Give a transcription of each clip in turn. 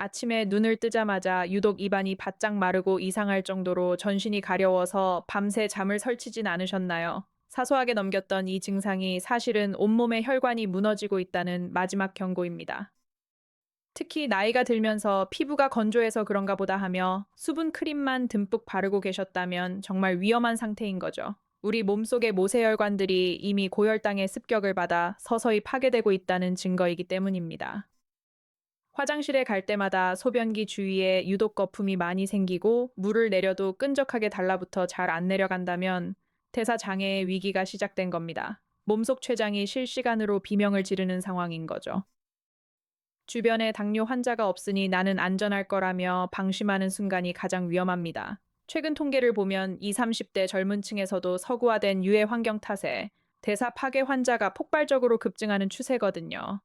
아침에 눈을 뜨자마자 유독 입안이 바짝 마르고 이상할 정도로 전신이 가려워서 밤새 잠을 설치진 않으셨나요? 사소하게 넘겼던 이 증상이 사실은 온몸의 혈관이 무너지고 있다는 마지막 경고입니다. 특히 나이가 들면서 피부가 건조해서 그런가 보다 하며 수분 크림만 듬뿍 바르고 계셨다면 정말 위험한 상태인 거죠. 우리 몸속의 모세혈관들이 이미 고혈당의 습격을 받아 서서히 파괴되고 있다는 증거이기 때문입니다. 화장실에 갈 때마다 소변기 주위에 유독 거품이 많이 생기고 물을 내려도 끈적하게 달라붙어 잘 안 내려간다면 대사장애의 위기가 시작된 겁니다. 몸속 췌장이 실시간으로 비명을 지르는 상황인 거죠. 주변에 당뇨 환자가 없으니 나는 안전할 거라며 방심하는 순간이 가장 위험합니다. 최근 통계를 보면 20, 30대 젊은 층에서도 서구화된 유해 환경 탓에 대사 파괴 환자가 폭발적으로 급증하는 추세거든요.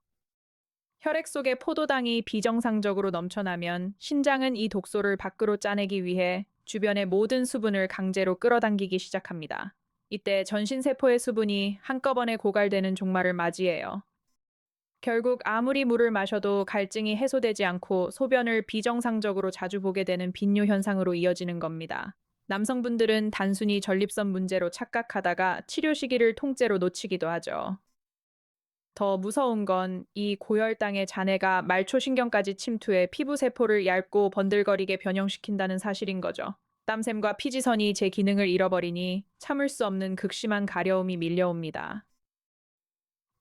혈액 속에 포도당이 비정상적으로 넘쳐나면 신장은 이 독소를 밖으로 짜내기 위해 주변의 모든 수분을 강제로 끌어당기기 시작합니다. 이때 전신세포의 수분이 한꺼번에 고갈되는 종말을 맞이해요. 결국 아무리 물을 마셔도 갈증이 해소되지 않고 소변을 비정상적으로 자주 보게 되는 빈뇨 현상으로 이어지는 겁니다. 남성분들은 단순히 전립선 문제로 착각하다가 치료 시기를 통째로 놓치기도 하죠. 더 무서운 건 이 고혈당의 잔해가 말초신경까지 침투해 피부세포를 얇고 번들거리게 변형시킨다는 사실인 거죠. 땀샘과 피지선이 제 기능을 잃어버리니 참을 수 없는 극심한 가려움이 밀려옵니다.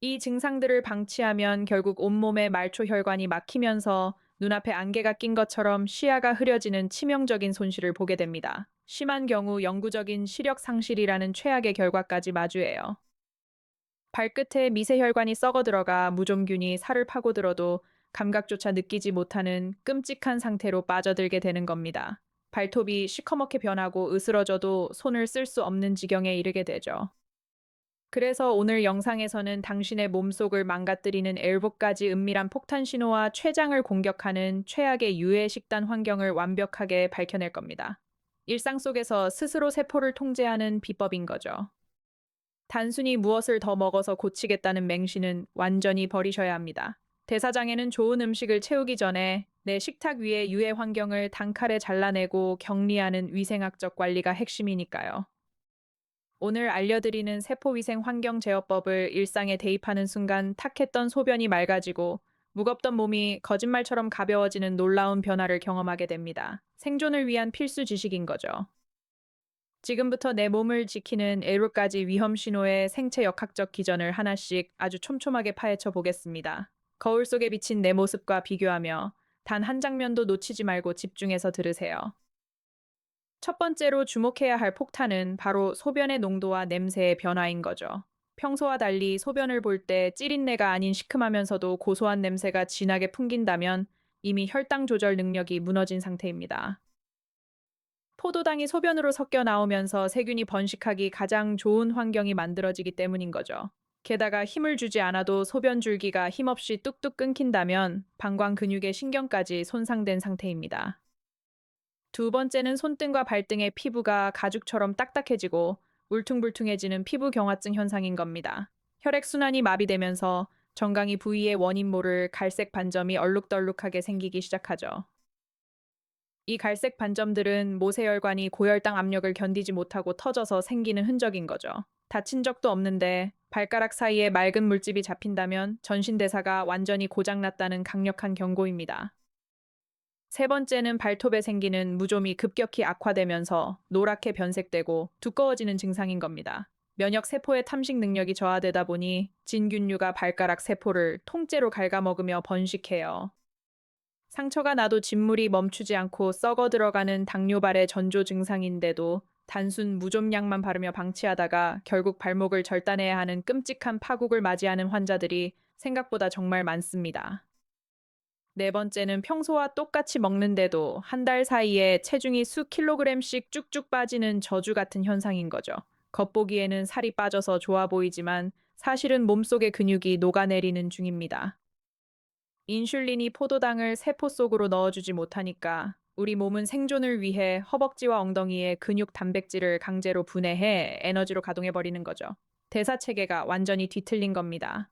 이 증상들을 방치하면 결국 온몸의 말초혈관이 막히면서 눈앞에 안개가 낀 것처럼 시야가 흐려지는 치명적인 손실을 보게 됩니다. 심한 경우 영구적인 시력 상실이라는 최악의 결과까지 마주해요. 발끝에 미세혈관이 썩어 들어가 무좀균이 살을 파고들어도 감각조차 느끼지 못하는 끔찍한 상태로 빠져들게 되는 겁니다. 발톱이 시커멓게 변하고 으스러져도 손을 쓸 수 없는 지경에 이르게 되죠. 그래서 오늘 영상에서는 당신의 몸속을 망가뜨리는 일곱 가지 은밀한 폭탄 신호와 췌장을 공격하는 최악의 유해 식단 환경을 완벽하게 밝혀낼 겁니다. 일상 속에서 스스로 세포를 통제하는 비법인 거죠. 단순히 무엇을 더 먹어서 고치겠다는 맹신은 완전히 버리셔야 합니다. 대사장에는 좋은 음식을 채우기 전에 내 식탁 위의 유해 환경을 단칼에 잘라내고 격리하는 위생학적 관리가 핵심이니까요. 오늘 알려드리는 세포위생 환경 제어법을 일상에 대입하는 순간 탁했던 소변이 맑아지고 무겁던 몸이 거짓말처럼 가벼워지는 놀라운 변화를 경험하게 됩니다. 생존을 위한 필수 지식인 거죠. 지금부터 내 몸을 지키는 7가지 위험 신호의 생체 역학적 기전을 하나씩 아주 촘촘하게 파헤쳐 보겠습니다. 거울 속에 비친 내 모습과 비교하며 단 한 장면도 놓치지 말고 집중해서 들으세요. 첫 번째로 주목해야 할 폭탄은 바로 소변의 농도와 냄새의 변화인 거죠. 평소와 달리 소변을 볼 때 찌린내가 아닌 시큼하면서도 고소한 냄새가 진하게 풍긴다면 이미 혈당 조절 능력이 무너진 상태입니다. 포도당이 소변으로 섞여 나오면서 세균이 번식하기 가장 좋은 환경이 만들어지기 때문인 거죠. 게다가 힘을 주지 않아도 소변 줄기가 힘없이 뚝뚝 끊긴다면 방광 근육의 신경까지 손상된 상태입니다. 두 번째는 손등과 발등의 피부가 가죽처럼 딱딱해지고 울퉁불퉁해지는 피부 경화증 현상인 겁니다. 혈액순환이 마비되면서 정강이 부위의 원인 모를 갈색 반점이 얼룩덜룩하게 생기기 시작하죠. 이 갈색 반점들은 모세혈관이 고혈당 압력을 견디지 못하고 터져서 생기는 흔적인 거죠. 다친 적도 없는데 발가락 사이에 맑은 물집이 잡힌다면 전신대사가 완전히 고장났다는 강력한 경고입니다. 세 번째는 발톱에 생기는 무좀이 급격히 악화되면서 노랗게 변색되고 두꺼워지는 증상인 겁니다. 면역 세포의 탐식 능력이 저하되다 보니 진균류가 발가락 세포를 통째로 갉아먹으며 번식해요. 상처가 나도 진물이 멈추지 않고 썩어 들어가는 당뇨발의 전조 증상인데도 단순 무좀약만 바르며 방치하다가 결국 발목을 절단해야 하는 끔찍한 파국을 맞이하는 환자들이 생각보다 정말 많습니다. 네 번째는 평소와 똑같이 먹는데도 한 달 사이에 체중이 수 킬로그램씩 쭉쭉 빠지는 저주 같은 현상인 거죠. 겉보기에는 살이 빠져서 좋아 보이지만 사실은 몸속의 근육이 녹아내리는 중입니다. 인슐린이 포도당을 세포 속으로 넣어주지 못하니까 우리 몸은 생존을 위해 허벅지와 엉덩이에 근육 단백질을 강제로 분해해 에너지로 가동해버리는 거죠. 대사 체계가 완전히 뒤틀린 겁니다.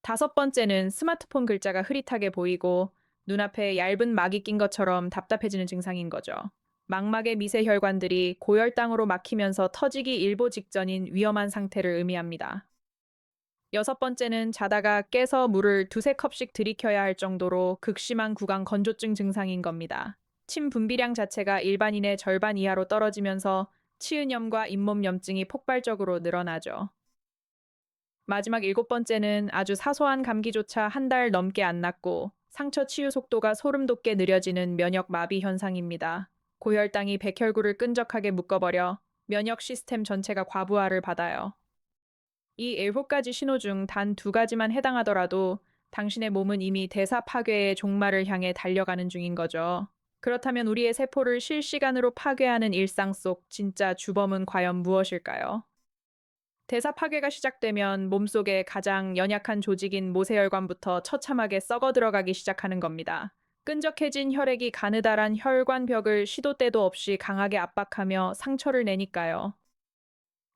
다섯 번째는 스마트폰 글자가 흐릿하게 보이고 눈앞에 얇은 막이 낀 것처럼 답답해지는 증상인 거죠. 망막의 미세 혈관들이 고혈당으로 막히면서 터지기 일보 직전인 위험한 상태를 의미합니다. 여섯 번째는 자다가 깨서 물을 두세 컵씩 들이켜야 할 정도로 극심한 구강 건조증 증상인 겁니다. 침 분비량 자체가 일반인의 절반 이하로 떨어지면서 치은염과 잇몸염증이 폭발적으로 늘어나죠. 마지막 일곱 번째는 아주 사소한 감기조차 한 달 넘게 안 낫고 상처 치유 속도가 소름 돋게 느려지는 면역 마비 현상입니다. 고혈당이 백혈구를 끈적하게 묶어버려 면역 시스템 전체가 과부하를 받아요. 이 일곱 가지 신호 중 단 두 가지만 해당하더라도 당신의 몸은 이미 대사 파괴의 종말을 향해 달려가는 중인 거죠. 그렇다면 우리의 세포를 실시간으로 파괴하는 일상 속 진짜 주범은 과연 무엇일까요? 대사 파괴가 시작되면 몸속의 가장 연약한 조직인 모세혈관부터 처참하게 썩어 들어가기 시작하는 겁니다. 끈적해진 혈액이 가느다란 혈관벽을 시도 때도 없이 강하게 압박하며 상처를 내니까요.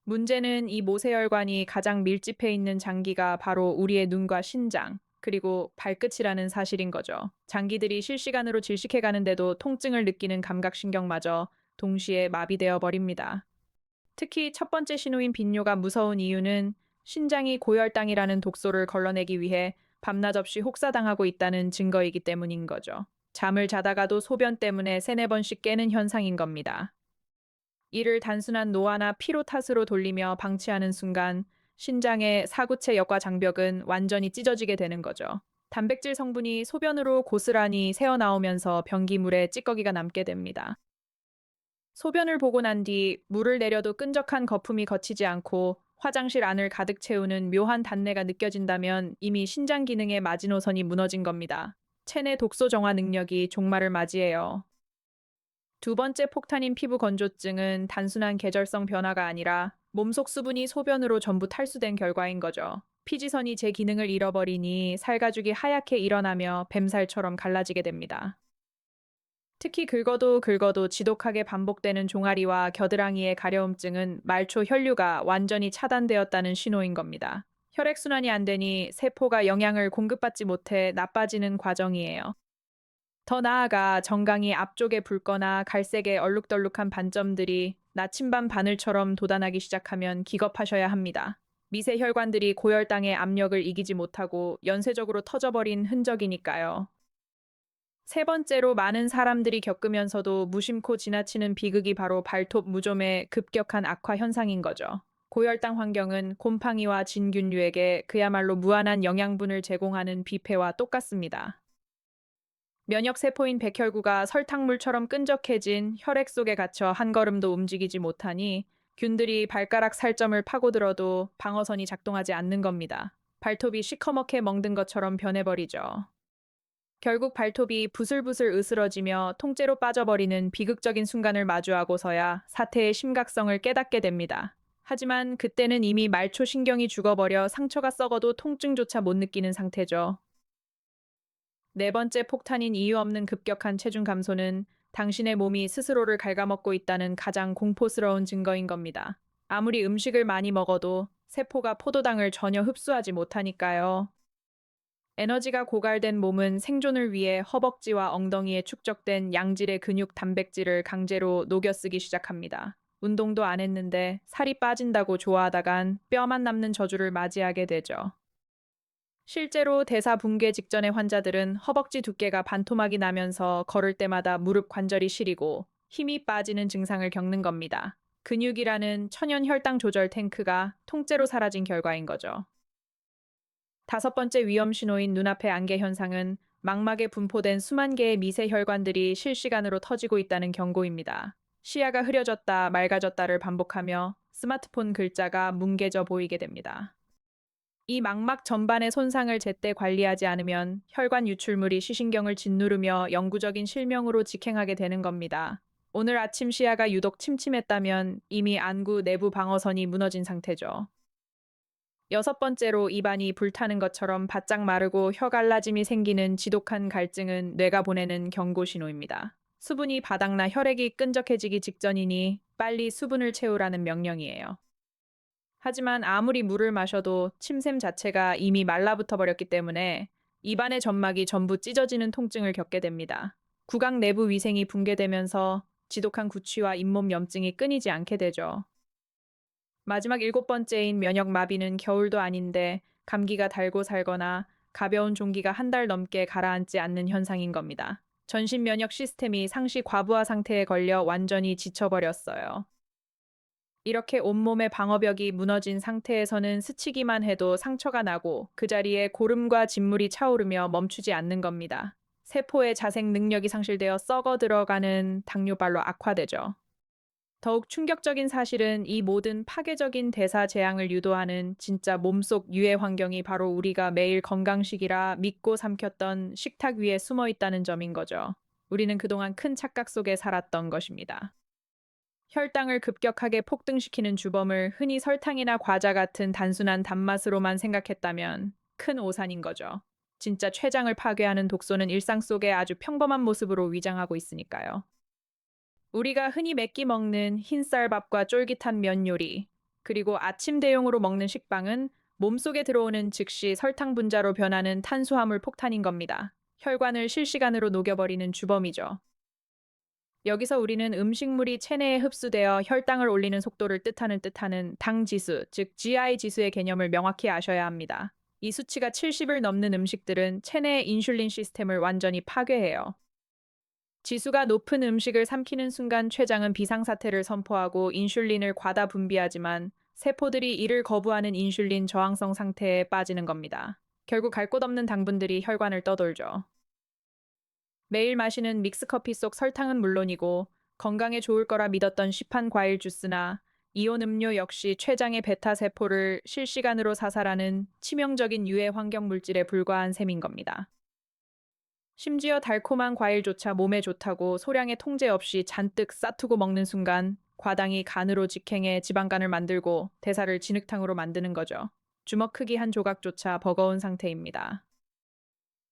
문제는 이 모세혈관이 가장 밀집해 있는 장기가 바로 우리의 눈과 신장, 그리고 발끝이라는 사실인 거죠. 장기들이 실시간으로 질식해 가는데도 통증을 느끼는 감각신경마저 동시에 마비되어 버립니다. 특히 첫 번째 신호인 빈뇨가 무서운 이유는 신장이 고혈당이라는 독소를 걸러내기 위해 밤낮 없이 혹사당하고 있다는 증거이기 때문인 거죠. 잠을 자다가도 소변 때문에 세네 번씩 깨는 현상인 겁니다. 이를 단순한 노화나 피로 탓으로 돌리며 방치하는 순간 신장의 사구체 역과 장벽은 완전히 찢어지게 되는 거죠. 단백질 성분이 소변으로 고스란히 새어나오면서 변기물에 찌꺼기가 남게 됩니다. 소변을 보고 난 뒤 물을 내려도 끈적한 거품이 거치지 않고 화장실 안을 가득 채우는 묘한 단내가 느껴진다면 이미 신장 기능의 마지노선이 무너진 겁니다. 체내 독소 정화 능력이 종말을 맞이해요. 두 번째 폭탄인 피부 건조증은 단순한 계절성 변화가 아니라 몸속 수분이 소변으로 전부 탈수된 결과인 거죠. 피지선이 제 기능을 잃어버리니 살가죽이 하얗게 일어나며 뱀살처럼 갈라지게 됩니다. 특히 긁어도 긁어도 지독하게 반복되는 종아리와 겨드랑이의 가려움증은 말초 혈류가 완전히 차단되었다는 신호인 겁니다. 혈액순환이 안 되니 세포가 영양을 공급받지 못해 나빠지는 과정이에요. 더 나아가 정강이 앞쪽에 붉거나 갈색의 얼룩덜룩한 반점들이 나침반 바늘처럼 돋아나기 시작하면 기겁하셔야 합니다. 미세 혈관들이 고혈당의 압력을 이기지 못하고 연쇄적으로 터져버린 흔적이니까요. 세 번째로 많은 사람들이 겪으면서도 무심코 지나치는 비극이 바로 발톱 무좀의 급격한 악화 현상인 거죠. 고혈당 환경은 곰팡이와 진균류에게 그야말로 무한한 영양분을 제공하는 뷔페와 똑같습니다. 면역세포인 백혈구가 설탕물처럼 끈적해진 혈액 속에 갇혀 한 걸음도 움직이지 못하니 균들이 발가락 살점을 파고들어도 방어선이 작동하지 않는 겁니다. 발톱이 시커멓게 멍든 것처럼 변해버리죠. 결국 발톱이 부슬부슬 으스러지며 통째로 빠져버리는 비극적인 순간을 마주하고서야 사태의 심각성을 깨닫게 됩니다. 하지만 그때는 이미 말초 신경이 죽어버려 상처가 썩어도 통증조차 못 느끼는 상태죠. 네 번째 폭탄인 이유 없는 급격한 체중 감소는 당신의 몸이 스스로를 갉아먹고 있다는 가장 공포스러운 증거인 겁니다. 아무리 음식을 많이 먹어도 세포가 포도당을 전혀 흡수하지 못하니까요. 에너지가 고갈된 몸은 생존을 위해 허벅지와 엉덩이에 축적된 양질의 근육 단백질을 강제로 녹여 쓰기 시작합니다. 운동도 안 했는데 살이 빠진다고 좋아하다간 뼈만 남는 저주를 맞이하게 되죠. 실제로 대사 붕괴 직전의 환자들은 허벅지 두께가 반토막이 나면서 걸을 때마다 무릎 관절이 시리고 힘이 빠지는 증상을 겪는 겁니다. 근육이라는 천연 혈당 조절 탱크가 통째로 사라진 결과인 거죠. 다섯 번째 위험 신호인 눈앞의 안개 현상은 망막에 분포된 수만 개의 미세 혈관들이 실시간으로 터지고 있다는 경고입니다. 시야가 흐려졌다 맑아졌다를 반복하며 스마트폰 글자가 뭉개져 보이게 됩니다. 이 망막 전반의 손상을 제때 관리하지 않으면 혈관 유출물이 시신경을 짓누르며 영구적인 실명으로 직행하게 되는 겁니다. 오늘 아침 시야가 유독 침침했다면 이미 안구 내부 방어선이 무너진 상태죠. 여섯 번째로 입안이 불타는 것처럼 바짝 마르고 혀 갈라짐이 생기는 지독한 갈증은 뇌가 보내는 경고 신호입니다. 수분이 바닥나 혈액이 끈적해지기 직전이니 빨리 수분을 채우라는 명령이에요. 하지만 아무리 물을 마셔도 침샘 자체가 이미 말라붙어 버렸기 때문에 입안의 점막이 전부 찢어지는 통증을 겪게 됩니다. 구강 내부 위생이 붕괴되면서 지독한 구취와 잇몸 염증이 끊이지 않게 되죠. 마지막 일곱 번째인 면역 마비는 겨울도 아닌데 감기가 달고 살거나 가벼운 종기가 한 달 넘게 가라앉지 않는 현상인 겁니다. 전신 면역 시스템이 상시 과부하 상태에 걸려 완전히 지쳐버렸어요. 이렇게 온몸의 방어벽이 무너진 상태에서는 스치기만 해도 상처가 나고 그 자리에 고름과 진물이 차오르며 멈추지 않는 겁니다. 세포의 자생 능력이 상실되어 썩어 들어가는 당뇨발로 악화되죠. 더욱 충격적인 사실은 이 모든 파괴적인 대사 재앙을 유도하는 진짜 몸속 유해 환경이 바로 우리가 매일 건강식이라 믿고 삼켰던 식탁 위에 숨어 있다는 점인 거죠. 우리는 그동안 큰 착각 속에 살았던 것입니다. 혈당을 급격하게 폭등시키는 주범을 흔히 설탕이나 과자 같은 단순한 단맛으로만 생각했다면 큰 오산인 거죠. 진짜 췌장을 파괴하는 독소는 일상 속에 아주 평범한 모습으로 위장하고 있으니까요. 우리가 흔히 맵기 먹는 흰쌀밥과 쫄깃한 면 요리, 그리고 아침 대용으로 먹는 식빵은 몸속에 들어오는 즉시 설탕 분자로 변하는 탄수화물 폭탄인 겁니다. 혈관을 실시간으로 녹여버리는 주범이죠. 여기서 우리는 음식물이 체내에 흡수되어 혈당을 올리는 속도를 뜻하는 당 지수, 즉 GI 지수의 개념을 명확히 아셔야 합니다. 이 수치가 70을 넘는 음식들은 체내의 인슐린 시스템을 완전히 파괴해요. 지수가 높은 음식을 삼키는 순간 췌장은 비상사태를 선포하고 인슐린을 과다 분비하지만 세포들이 이를 거부하는 인슐린 저항성 상태에 빠지는 겁니다. 결국 갈 곳 없는 당분들이 혈관을 떠돌죠. 매일 마시는 믹스커피 속 설탕은 물론이고 건강에 좋을 거라 믿었던 시판 과일 주스나 이온 음료 역시 췌장의 베타 세포를 실시간으로 사살하는 치명적인 유해 환경 물질에 불과한 셈인 겁니다. 심지어 달콤한 과일조차 몸에 좋다고 소량의 통제 없이 잔뜩 싸투고 먹는 순간 과당이 간으로 직행해 지방간을 만들고 대사를 진흙탕으로 만드는 거죠. 주먹 크기 한 조각조차 버거운 상태입니다.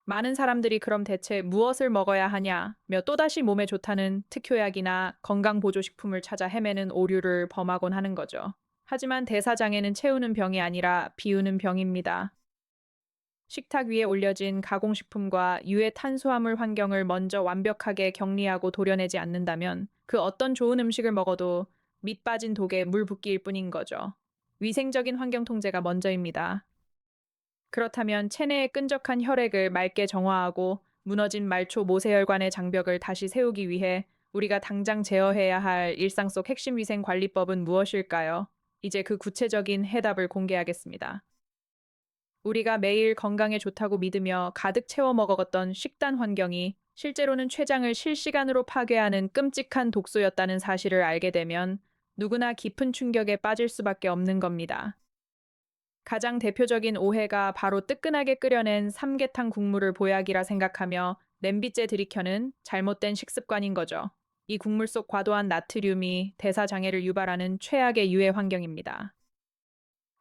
많은 사람들이 그럼 대체 무엇을 먹어야 하냐며 또다시 몸에 좋다는 특효약이나 건강보조식품을 찾아 헤매는 오류를 범하곤 하는 거죠. 하지만 대사장애는 채우는 병이 아니라 비우는 병입니다. 식탁 위에 올려진 가공식품과 유해 탄수화물 환경을 먼저 완벽하게 격리하고 도려내지 않는다면 그 어떤 좋은 음식을 먹어도 밑 빠진 독에 물 붓기일 뿐인 거죠. 위생적인 환경 통제가 먼저입니다. 그렇다면 체내의 끈적한 혈액을 맑게 정화하고 무너진 말초 모세혈관의 장벽을 다시 세우기 위해 우리가 당장 제어해야 할 일상 속 핵심 위생 관리법은 무엇일까요? 이제 그 구체적인 해답을 공개하겠습니다. 우리가 매일 건강에 좋다고 믿으며 가득 채워 먹었던 식단 환경이 실제로는 췌장을 실시간으로 파괴하는 끔찍한 독소였다는 사실을 알게 되면 누구나 깊은 충격에 빠질 수밖에 없는 겁니다. 가장 대표적인 오해가 바로 뜨끈하게 끓여낸 삼계탕 국물을 보약이라 생각하며 냄비째 들이켜는 잘못된 식습관인 거죠. 이 국물 속 과도한 나트륨이 대사장애를 유발하는 최악의 유해 환경입니다.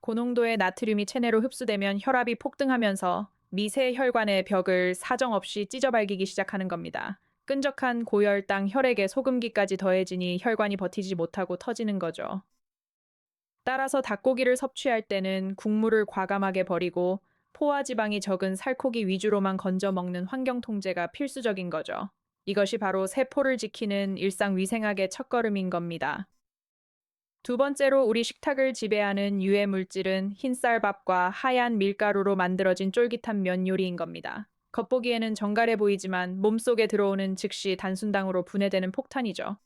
고농도의 나트륨이 체내로 흡수되면 혈압이 폭등하면서 미세 혈관의 벽을 사정없이 찢어발기기 시작하는 겁니다. 끈적한 고혈당, 혈액에 소금기까지 더해지니 혈관이 버티지 못하고 터지는 거죠. 따라서 닭고기를 섭취할 때는 국물을 과감하게 버리고 포화지방이 적은 살코기 위주로만 건져 먹는 환경 통제가 필수적인 거죠. 이것이 바로 세포를 지키는 일상 위생학의 첫걸음인 겁니다. 두 번째로 우리 식탁을 지배하는 유해 물질은 흰쌀밥과 하얀 밀가루로 만들어진 쫄깃한 면 요리인 겁니다. 겉보기에는 정갈해 보이지만 몸속에 들어오는 즉시 단순당으로 분해되는 폭탄이죠.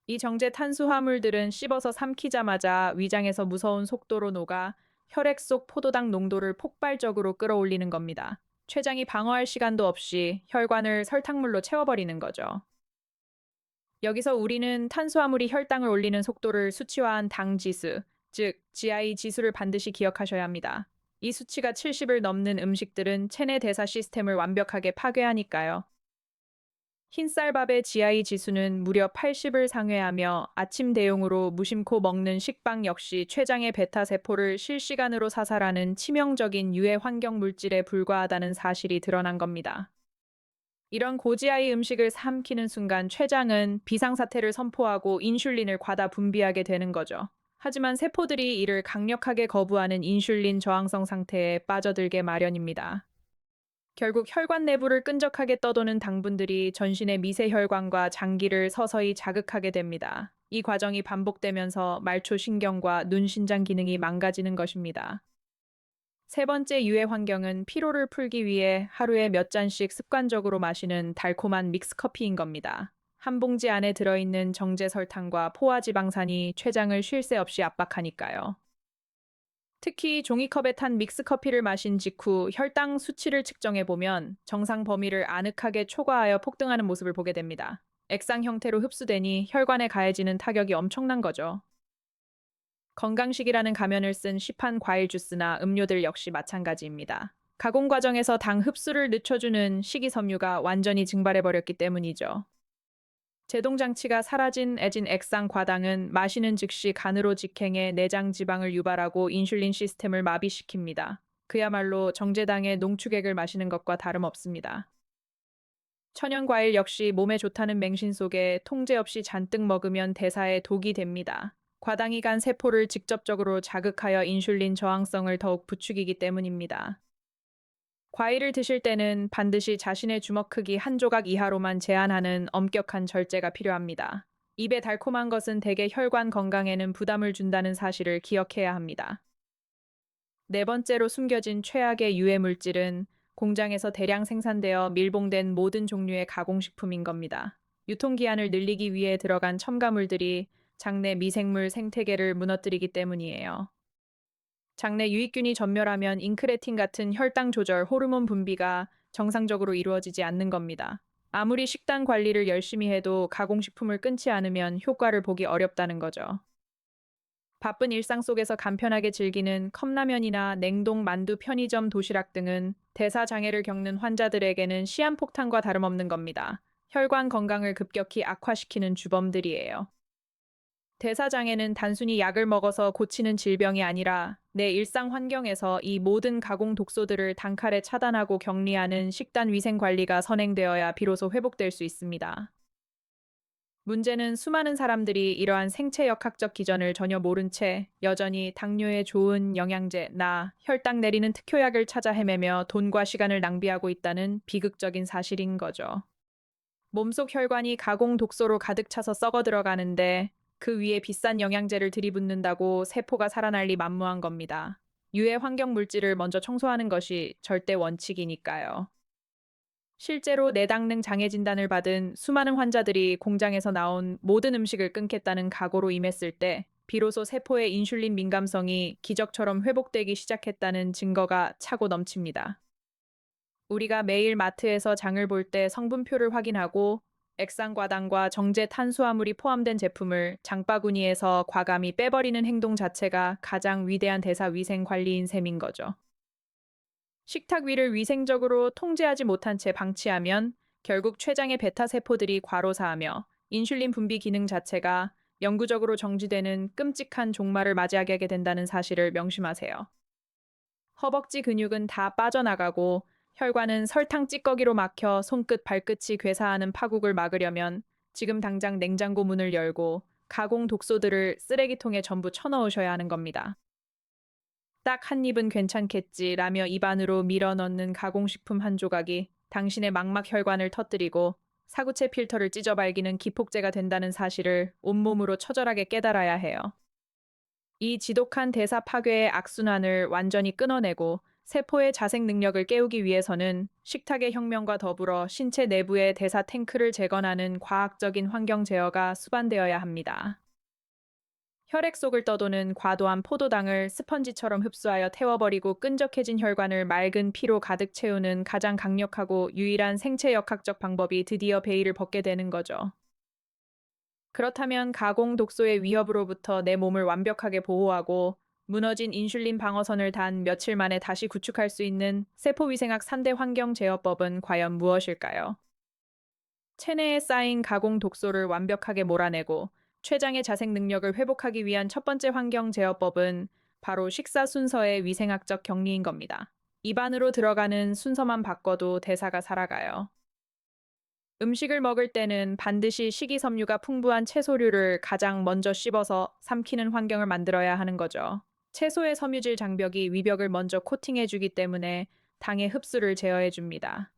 이 정제 탄수화물들은 씹어서 삼키자마자 위장에서 무서운 속도로 녹아 혈액 속 포도당 농도를 폭발적으로 끌어올리는 겁니다. 췌장이 방어할 시간도 없이 혈관을 설탕물로 채워버리는 거죠. 여기서 우리는 탄수화물이 혈당을 올리는 속도를 수치화한 당 지수, 즉 GI 지수를 반드시 기억하셔야 합니다. 이 수치가 70을 넘는 음식들은 체내 대사 시스템을 완벽하게 파괴하니까요. 흰쌀밥의 GI 지수는 무려 80을 상회하며 아침 대용으로 무심코 먹는 식빵 역시 췌장의 베타 세포를 실시간으로 사살하는 치명적인 유해 환경 물질에 불과하다는 사실이 드러난 겁니다. 이런 고지아이 음식을 삼키는 순간 췌장은 비상사태를 선포하고 인슐린을 과다 분비하게 되는 거죠. 하지만 세포들이 이를 강력하게 거부하는 인슐린 저항성 상태에 빠져들게 마련입니다. 결국 혈관 내부를 끈적하게 떠도는 당분들이 전신의 미세혈관과 장기를 서서히 자극하게 됩니다. 이 과정이 반복되면서 말초 신경과 눈 신장 기능이 망가지는 것입니다. 세 번째 유해 환경은 피로를 풀기 위해 하루에 몇 잔씩 습관적으로 마시는 달콤한 믹스커피인 겁니다. 한 봉지 안에 들어있는 정제 설탕과 포화지방산이 췌장을 쉴 새 없이 압박하니까요. 특히 종이컵에 탄 믹스커피를 마신 직후 혈당 수치를 측정해 보면 정상 범위를 아늑하게 초과하여 폭등하는 모습을 보게 됩니다. 액상 형태로 흡수되니 혈관에 가해지는 타격이 엄청난 거죠. 건강식이라는 가면을 쓴 시판 과일 주스나 음료들 역시 마찬가지입니다. 가공 과정에서 당 흡수를 늦춰주는 식이섬유가 완전히 증발해버렸기 때문이죠. 제동 장치가 사라진 애진 액상 과당은 마시는 즉시 간으로 직행해 내장 지방을 유발하고 인슐린 시스템을 마비시킵니다. 그야말로 정제당의 농축액을 마시는 것과 다름없습니다. 천연 과일 역시 몸에 좋다는 맹신 속에 통제 없이 잔뜩 먹으면 대사에 독이 됩니다. 과당이 간 세포를 직접적으로 자극하여 인슐린 저항성을 더욱 부추기기 때문입니다. 과일을 드실 때는 반드시 자신의 주먹 크기 한 조각 이하로만 제한하는 엄격한 절제가 필요합니다. 입의 달콤한 것은 대개 혈관 건강에는 부담을 준다는 사실을 기억해야 합니다. 네 번째로 숨겨진 최악의 유해 물질은 공장에서 대량 생산되어 밀봉된 모든 종류의 가공식품인 겁니다. 유통기한을 늘리기 위해 들어간 첨가물들이 장내 미생물 생태계를 무너뜨리기 때문이에요. 장내 유익균이 전멸하면 인크레틴 같은 혈당 조절 호르몬 분비가 정상적으로 이루어지지 않는 겁니다. 아무리 식단 관리를 열심히 해도 가공식품을 끊지 않으면 효과를 보기 어렵다는 거죠. 바쁜 일상 속에서 간편하게 즐기는 컵라면이나 냉동 만두, 편의점 도시락 등은 대사 장애를 겪는 환자들에게는 시한폭탄과 다름없는 겁니다. 혈관 건강을 급격히 악화시키는 주범들이에요. 대사장애는 단순히 약을 먹어서 고치는 질병이 아니라 내 일상 환경에서 이 모든 가공 독소들을 단칼에 차단하고 격리하는 식단 위생 관리가 선행되어야 비로소 회복될 수 있습니다. 문제는 수많은 사람들이 이러한 생체역학적 기전을 전혀 모른 채 여전히 당뇨에 좋은 영양제, 혈당 내리는 특효약을 찾아 헤매며 돈과 시간을 낭비하고 있다는 비극적인 사실인 거죠. 몸속 혈관이 가공 독소로 가득 차서 썩어 들어가는데 그 위에 비싼 영양제를 들이붓는다고 세포가 살아날 리 만무한 겁니다. 유해 환경 물질을 먼저 청소하는 것이 절대 원칙이니까요. 실제로 내당능 장애 진단을 받은 수많은 환자들이 공장에서 나온 모든 음식을 끊겠다는 각오로 임했을 때 비로소 세포의 인슐린 민감성이 기적처럼 회복되기 시작했다는 증거가 차고 넘칩니다. 우리가 매일 마트에서 장을 볼 때 성분표를 확인하고 액상과당과 정제 탄수화물이 포함된 제품을 장바구니에서 과감히 빼버리는 행동 자체가 가장 위대한 대사 위생 관리인 셈인 거죠. 식탁 위를 위생적으로 통제하지 못한 채 방치하면 결국 췌장의 베타 세포들이 과로사하며 인슐린 분비 기능 자체가 영구적으로 정지되는 끔찍한 종말을 맞이하게 된다는 사실을 명심하세요. 허벅지 근육은 다 빠져나가고 혈관은 설탕 찌꺼기로 막혀 손끝 발끝이 괴사하는 파국을 막으려면 지금 당장 냉장고 문을 열고 가공 독소들을 쓰레기통에 전부 쳐넣으셔야 하는 겁니다. 딱 한 입은 괜찮겠지라며 입안으로 밀어넣는 가공식품 한 조각이 당신의 망막 혈관을 터뜨리고 사구체 필터를 찢어발기는 기폭제가 된다는 사실을 온몸으로 처절하게 깨달아야 해요. 이 지독한 대사 파괴의 악순환을 완전히 끊어내고 세포의 자생 능력을 깨우기 위해서는 식탁의 혁명과 더불어 신체 내부의 대사 탱크를 재건하는 과학적인 환경 제어가 수반되어야 합니다. 혈액 속을 떠도는 과도한 포도당을 스펀지처럼 흡수하여 태워버리고 끈적해진 혈관을 맑은 피로 가득 채우는 가장 강력하고 유일한 생체역학적 방법이 드디어 베일을 벗게 되는 거죠. 그렇다면 가공 독소의 위협으로부터 내 몸을 완벽하게 보호하고 무너진 인슐린 방어선을 단 며칠 만에 다시 구축할 수 있는 세포위생학 3대 환경 제어법은 과연 무엇일까요? 체내에 쌓인 가공 독소를 완벽하게 몰아내고 췌장의 자생 능력을 회복하기 위한 첫 번째 환경 제어법은 바로 식사 순서의 위생학적 격리인 겁니다. 입안으로 들어가는 순서만 바꿔도 대사가 살아가요. 음식을 먹을 때는 반드시 식이섬유가 풍부한 채소류를 가장 먼저 씹어서 삼키는 환경을 만들어야 하는 거죠. 채소의 섬유질 장벽이 위벽을 먼저 코팅해주기 때문에 당의 흡수를 제어해 줍니다.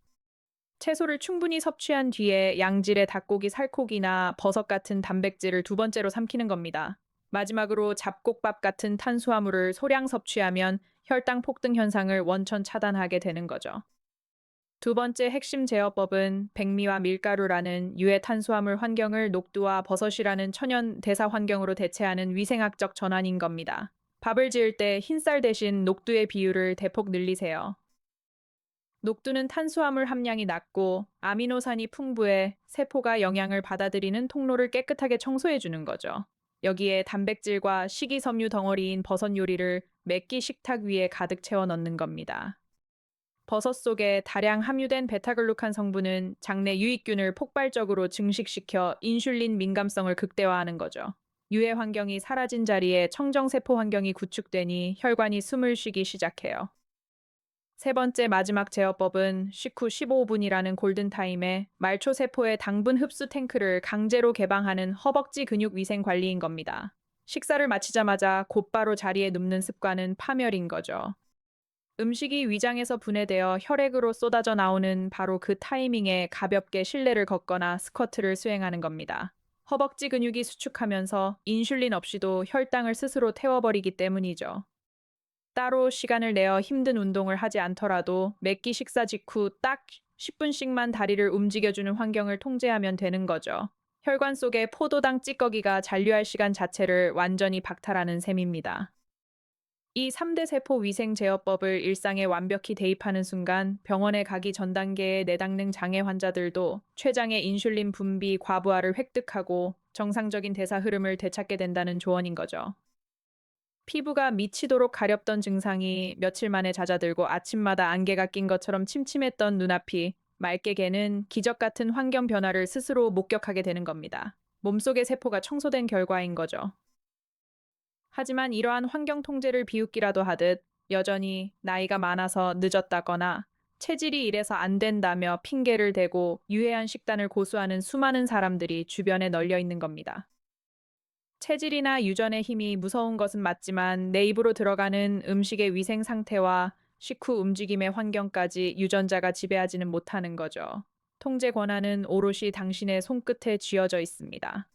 채소를 충분히 섭취한 뒤에 양질의 닭고기 살코기나 버섯 같은 단백질을 두 번째로 삼키는 겁니다. 마지막으로 잡곡밥 같은 탄수화물을 소량 섭취하면 혈당 폭등 현상을 원천 차단하게 되는 거죠. 두 번째 핵심 제어법은 백미와 밀가루라는 유해 탄수화물 환경을 녹두와 버섯이라는 천연 대사 환경으로 대체하는 위생학적 전환인 겁니다. 밥을 지을 때 흰쌀 대신 녹두의 비율을 대폭 늘리세요. 녹두는 탄수화물 함량이 낮고 아미노산이 풍부해 세포가 영양을 받아들이는 통로를 깨끗하게 청소해 주는 거죠. 여기에 단백질과 식이섬유 덩어리인 버섯 요리를 몇 끼 식탁 위에 가득 채워 넣는 겁니다. 버섯 속에 다량 함유된 베타글루칸 성분은 장내 유익균을 폭발적으로 증식시켜 인슐린 민감성을 극대화하는 거죠. 유해 환경이 사라진 자리에 청정세포 환경이 구축되니 혈관이 숨을 쉬기 시작해요. 세 번째 마지막 제어법은 식후 15분이라는 골든타임에 말초 세포의 당분 흡수 탱크를 강제로 개방하는 허벅지 근육 위생 관리인 겁니다. 식사를 마치자마자 곧바로 자리에 눕는 습관은 파멸인 거죠. 음식이 위장에서 분해되어 혈액으로 쏟아져 나오는 바로 그 타이밍에 가볍게 실내를 걷거나 스쿼트를 수행하는 겁니다. 허벅지 근육이 수축하면서 인슐린 없이도 혈당을 스스로 태워버리기 때문이죠. 따로 시간을 내어 힘든 운동을 하지 않더라도 몇 끼 식사 직후 딱 10분씩만 다리를 움직여주는 환경을 통제하면 되는 거죠. 혈관 속의 포도당 찌꺼기가 잔류할 시간 자체를 완전히 박탈하는 셈입니다. 이 3대 세포 위생 제어법을 일상에 완벽히 대입하는 순간 병원에 가기 전 단계의 내당능 장애 환자들도 췌장의 인슐린 분비 과부하를 획득하고 정상적인 대사 흐름을 되찾게 된다는 조언인 거죠. 피부가 미치도록 가렵던 증상이 며칠 만에 잦아들고 아침마다 안개가 낀 것처럼 침침했던 눈앞이 맑게 개는 기적 같은 환경 변화를 스스로 목격하게 되는 겁니다. 몸속의 세포가 청소된 결과인 거죠. 하지만 이러한 환경 통제를 비웃기라도 하듯 여전히 나이가 많아서 늦었다거나 체질이 이래서 안 된다며 핑계를 대고 유해한 식단을 고수하는 수많은 사람들이 주변에 널려 있는 겁니다. 체질이나 유전의 힘이 무서운 것은 맞지만 내 입으로 들어가는 음식의 위생 상태와 식후 움직임의 환경까지 유전자가 지배하지는 못하는 거죠. 통제 권한은 오롯이 당신의 손끝에 쥐어져 있습니다.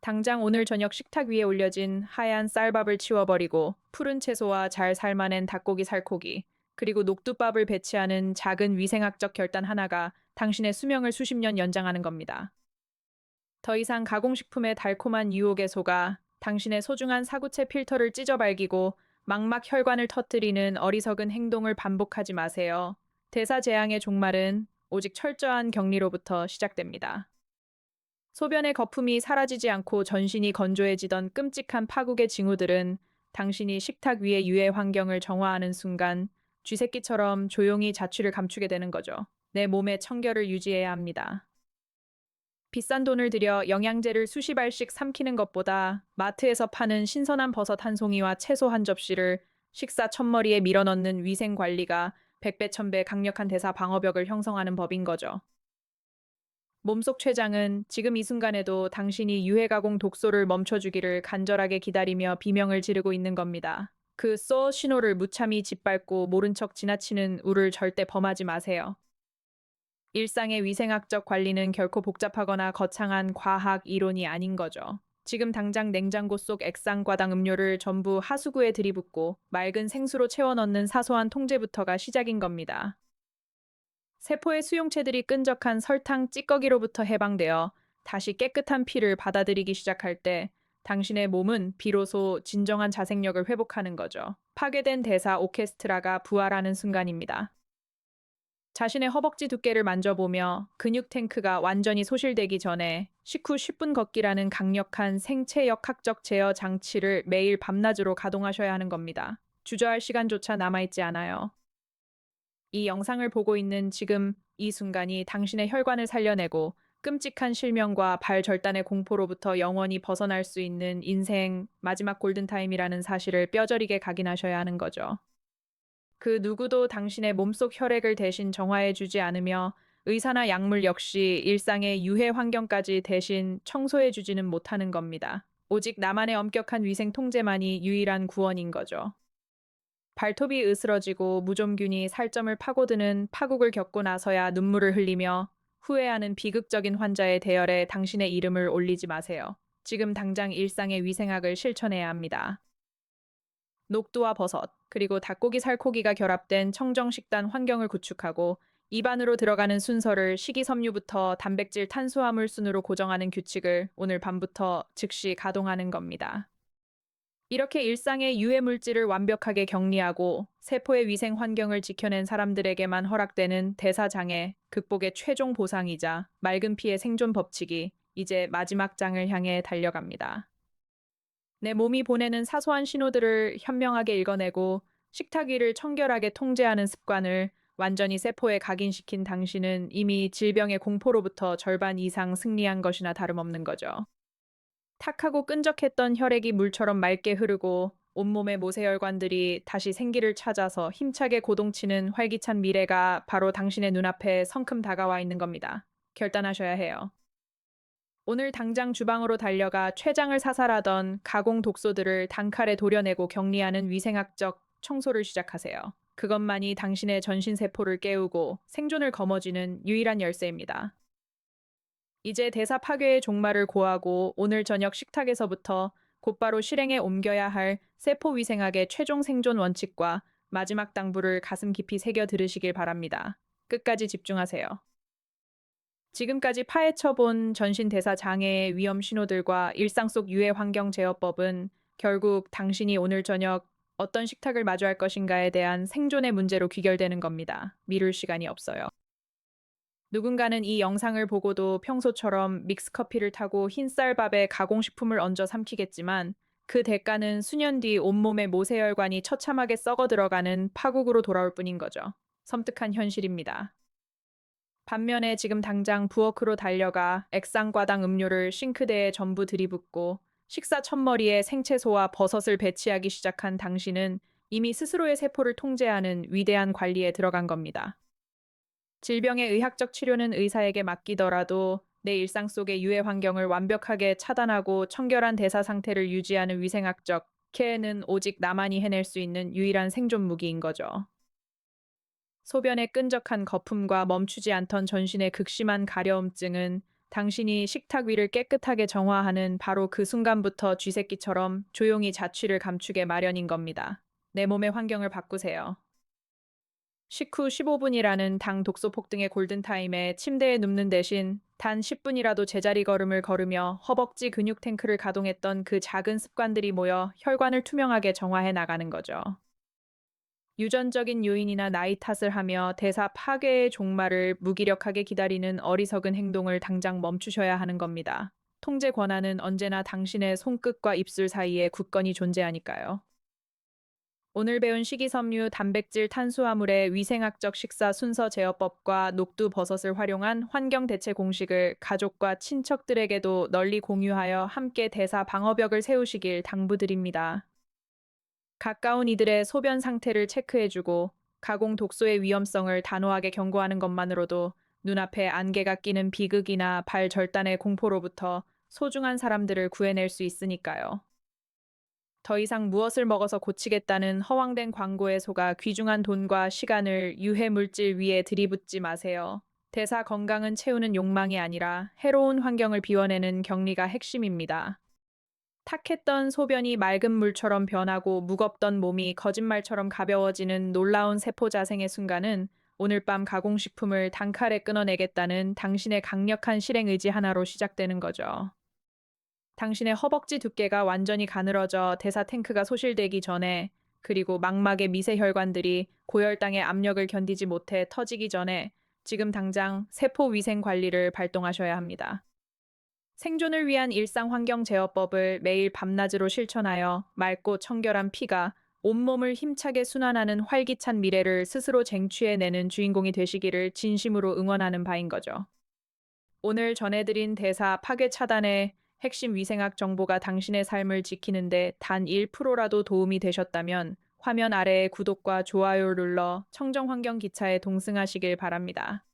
당장 오늘 저녁 식탁 위에 올려진 하얀 쌀밥을 치워버리고 푸른 채소와 잘 삶아낸 닭고기 살코기, 그리고 녹두밥을 배치하는 작은 위생학적 결단 하나가 당신의 수명을 수십 년 연장하는 겁니다. 더 이상 가공식품의 달콤한 유혹에 속아 당신의 소중한 사구체 필터를 찢어 발기고 망막 혈관을 터뜨리는 어리석은 행동을 반복하지 마세요. 대사재앙의 종말은 오직 철저한 격리로부터 시작됩니다. 소변의 거품이 사라지지 않고 전신이 건조해지던 끔찍한 파국의 징후들은 당신이 식탁 위의 유해 환경을 정화하는 순간 쥐새끼처럼 조용히 자취를 감추게 되는 거죠. 내 몸의 청결을 유지해야 합니다. 비싼 돈을 들여 영양제를 수십 알씩 삼키는 것보다 마트에서 파는 신선한 버섯 한 송이와 채소 한 접시를 식사 첫머리에 밀어넣는 위생 관리가 백배 천배 강력한 대사 방어벽을 형성하는 법인 거죠. 몸속 췌장은 지금 이 순간에도 당신이 유해 가공 독소를 멈춰주기를 간절하게 기다리며 비명을 지르고 있는 겁니다. 그 신호를 무참히 짓밟고 모른 척 지나치는 우를 절대 범하지 마세요. 일상의 위생학적 관리는 결코 복잡하거나 거창한 과학 이론이 아닌 거죠. 지금 당장 냉장고 속 액상과당 음료를 전부 하수구에 들이붓고 맑은 생수로 채워 넣는 사소한 통제부터가 시작인 겁니다. 세포의 수용체들이 끈적한 설탕 찌꺼기로부터 해방되어 다시 깨끗한 피를 받아들이기 시작할 때 당신의 몸은 비로소 진정한 자생력을 회복하는 거죠. 파괴된 대사 오케스트라가 부활하는 순간입니다. 자신의 허벅지 두께를 만져보며 근육 탱크가 완전히 소실되기 전에 식후 10분 걷기라는 강력한 생체 역학적 제어 장치를 매일 밤낮으로 가동하셔야 하는 겁니다. 주저할 시간조차 남아있지 않아요. 이 영상을 보고 있는 지금 이 순간이 당신의 혈관을 살려내고 끔찍한 실명과 발절단의 공포로부터 영원히 벗어날 수 있는 인생 마지막 골든타임이라는 사실을 뼈저리게 각인하셔야 하는 거죠. 그 누구도 당신의 몸속 혈액을 대신 정화해주지 않으며 의사나 약물 역시 일상의 유해 환경까지 대신 청소해주지는 못하는 겁니다. 오직 나만의 엄격한 위생 통제만이 유일한 구원인 거죠. 발톱이 으스러지고 무좀균이 살점을 파고드는 파국을 겪고 나서야 눈물을 흘리며 후회하는 비극적인 환자의 대열에 당신의 이름을 올리지 마세요. 지금 당장 일상의 위생학을 실천해야 합니다. 녹두와 버섯, 그리고 닭고기 살코기가 결합된 청정식단 환경을 구축하고 입안으로 들어가는 순서를 식이섬유부터 단백질 탄수화물 순으로 고정하는 규칙을 오늘 밤부터 즉시 가동하는 겁니다. 이렇게 일상의 유해 물질을 완벽하게 격리하고 세포의 위생 환경을 지켜낸 사람들에게만 허락되는 대사장애, 극복의 최종 보상이자 맑은 피의 생존 법칙이 이제 마지막 장을 향해 달려갑니다. 내 몸이 보내는 사소한 신호들을 현명하게 읽어내고 식탁 위를 청결하게 통제하는 습관을 완전히 세포에 각인시킨 당신은 이미 질병의 공포로부터 절반 이상 승리한 것이나 다름없는 거죠. 탁하고 끈적했던 혈액이 물처럼 맑게 흐르고 온몸의 모세혈관들이 다시 생기를 찾아서 힘차게 고동치는 활기찬 미래가 바로 당신의 눈앞에 성큼 다가와 있는 겁니다. 결단하셔야 해요. 오늘 당장 주방으로 달려가 췌장을 사살하던 가공 독소들을 단칼에 도려내고 격리하는 위생학적 청소를 시작하세요. 그것만이 당신의 전신세포를 깨우고 생존을 거머쥐는 유일한 열쇠입니다. 이제 대사 파괴의 종말을 고하고 오늘 저녁 식탁에서부터 곧바로 실행에 옮겨야 할 세포 위생학의 최종 생존 원칙과 마지막 당부를 가슴 깊이 새겨 들으시길 바랍니다. 끝까지 집중하세요. 지금까지 파헤쳐본 전신 대사 장애의 위험 신호들과 일상 속 유해 환경 제어법은 결국 당신이 오늘 저녁 어떤 식탁을 마주할 것인가에 대한 생존의 문제로 귀결되는 겁니다. 미룰 시간이 없어요. 누군가는 이 영상을 보고도 평소처럼 믹스커피를 타고 흰쌀밥에 가공식품을 얹어 삼키겠지만 그 대가는 수년 뒤 온몸의 모세혈관이 처참하게 썩어 들어가는 파국으로 돌아올 뿐인 거죠. 섬뜩한 현실입니다. 반면에 지금 당장 부엌으로 달려가 액상과당 음료를 싱크대에 전부 들이붓고 식사 첫머리에 생채소와 버섯을 배치하기 시작한 당신은 이미 스스로의 세포를 통제하는 위대한 관리에 들어간 겁니다. 질병의 의학적 치료는 의사에게 맡기더라도 내 일상 속의 유해 환경을 완벽하게 차단하고 청결한 대사 상태를 유지하는 위생학적 케어는 오직 나만이 해낼 수 있는 유일한 생존 무기인 거죠. 소변의 끈적한 거품과 멈추지 않던 전신의 극심한 가려움증은 당신이 식탁 위를 깨끗하게 정화하는 바로 그 순간부터 쥐새끼처럼 조용히 자취를 감추게 마련인 겁니다. 내 몸의 환경을 바꾸세요. 식후 15분이라는 당 독소 폭등의 골든타임에 침대에 눕는 대신 단 10분이라도 제자리 걸음을 걸으며 허벅지 근육 탱크를 가동했던 그 작은 습관들이 모여 혈관을 투명하게 정화해 나가는 거죠. 유전적인 요인이나 나이 탓을 하며 대사 파괴의 종말을 무기력하게 기다리는 어리석은 행동을 당장 멈추셔야 하는 겁니다. 통제 권한은 언제나 당신의 손끝과 입술 사이에 굳건히 존재하니까요. 오늘 배운 식이섬유, 단백질, 탄수화물의 위생학적 식사 순서 제어법과 녹두 버섯을 활용한 환경 대체 공식을 가족과 친척들에게도 널리 공유하여 함께 대사 방어벽을 세우시길 당부드립니다. 가까운 이들의 소변 상태를 체크해주고 가공 독소의 위험성을 단호하게 경고하는 것만으로도 눈앞에 안개가 끼는 비극이나 발절단의 공포로부터 소중한 사람들을 구해낼 수 있으니까요. 더 이상 무엇을 먹어서 고치겠다는 허황된 광고에 속아 귀중한 돈과 시간을 유해 물질 위에 들이붓지 마세요. 대사 건강은 채우는 욕망이 아니라 해로운 환경을 비워내는 격리가 핵심입니다. 탁했던 소변이 맑은 물처럼 변하고 무겁던 몸이 거짓말처럼 가벼워지는 놀라운 세포 자생의 순간은 오늘 밤 가공식품을 단칼에 끊어내겠다는 당신의 강력한 실행 의지 하나로 시작되는 거죠. 당신의 허벅지 두께가 완전히 가늘어져 대사 탱크가 소실되기 전에, 그리고 망막의 미세 혈관들이 고혈당의 압력을 견디지 못해 터지기 전에 지금 당장 세포 위생 관리를 발동하셔야 합니다. 생존을 위한 일상 환경 제어법을 매일 밤낮으로 실천하여 맑고 청결한 피가 온몸을 힘차게 순환하는 활기찬 미래를 스스로 쟁취해내는 주인공이 되시기를 진심으로 응원하는 바인 거죠. 오늘 전해드린 대사 파괴 차단의 핵심 위생학 정보가 당신의 삶을 지키는데 단 1%라도 도움이 되셨다면 화면 아래에 구독과 좋아요를 눌러 청정환경 기차에 동승하시길 바랍니다.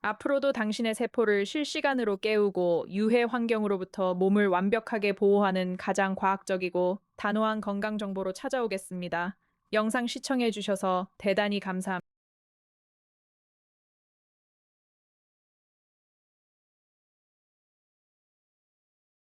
앞으로도 당신의 세포를 실시간으로 깨우고 유해 환경으로부터 몸을 완벽하게 보호하는 가장 과학적이고 단호한 건강 정보로 찾아오겠습니다. 영상 시청해 주셔서 대단히 감사합니다.